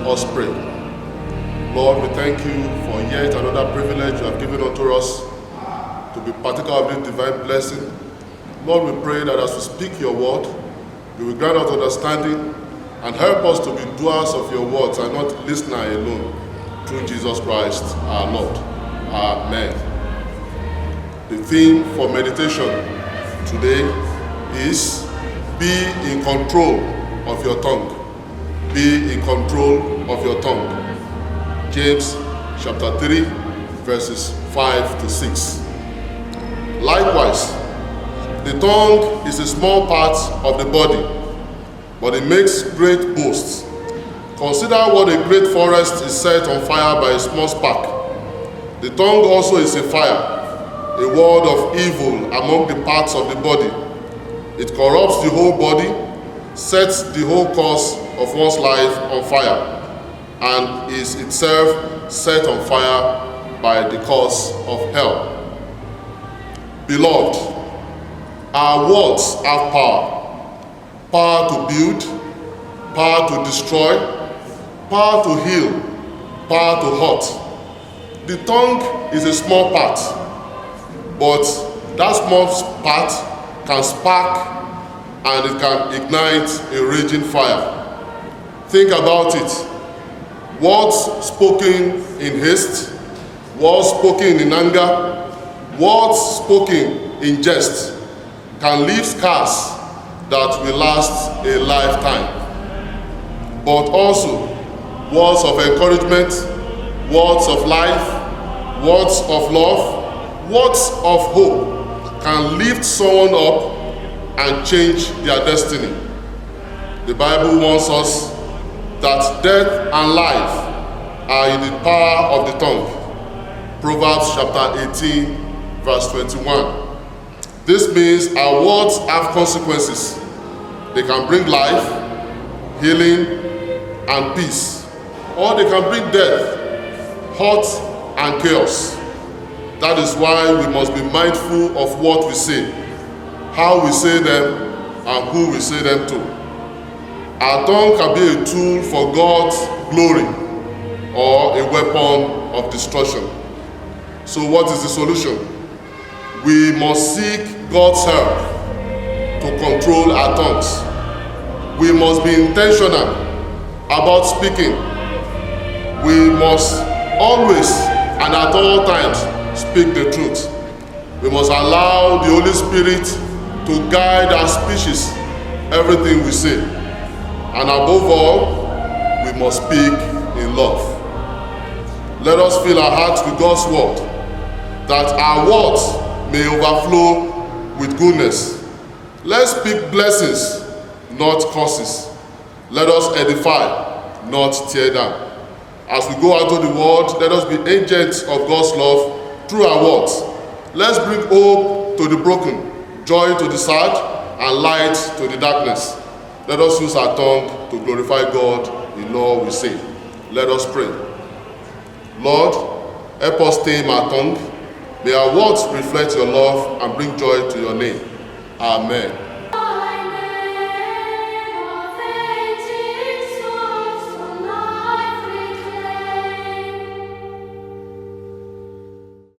us pray. Lord, we thank you for yet another privilege you have given unto us to be partaker of this divine blessing. Lord, we pray that as we speak your word, you will grant us understanding and help us to be doers of your words and not listeners alone. Through Jesus Christ our Lord. Amen. The theme for meditation today is be in control of your tongue. Be in control of your tongue. James chapter 3 verses 5 to 6. Likewise, the tongue is a small part of the body, but it makes great boasts. Consider what a great forest is set on fire by a small spark. The tongue also is a fire, a word of evil among the parts of the body. It corrupts the whole body, sets the whole course of one's life on fire, and is itself set on fire by the cause of hell. Beloved, our words have power. Power to build, power to destroy, power to heal, power to hurt. The tongue is a small part, but that small part can spark and it can ignite a raging fire. Think about it. Words spoken in haste, words spoken in anger, words spoken in jest can leave scars that will last a lifetime. But also, words of encouragement, words of life, words of love, words of hope can lift someone up and change their destiny. The Bible warns us that death and life are in the power of the tongue. Proverbs chapter 18 verse 21. This means our words have consequences. They can bring life, healing, and peace, or they can bring death, hurt, and chaos. That is why we must be mindful of what we say, how we say them, and who we say them to. Our tongue can be a tool for God's glory or a weapon of destruction. So what is the solution? We must seek God's help to control our tongues. We must be intentional about speaking. We must always and at all times speak the truth. We must allow the Holy Spirit to guide our speeches, everything we say. And above all, we must speak in love. Let us fill our hearts with God's word, that our words may overflow with goodness. Let's speak blessings, not curses. Let us edify, not tear down. As we go out to the world, let us be agents of God's love through our words. Let's bring hope to the broken, joy to the sad, and light to the darkness. Let us use our tongue to glorify God in all we say. Let us pray. Lord, help us tame our tongue. May our words reflect your love and bring joy to your name. Amen.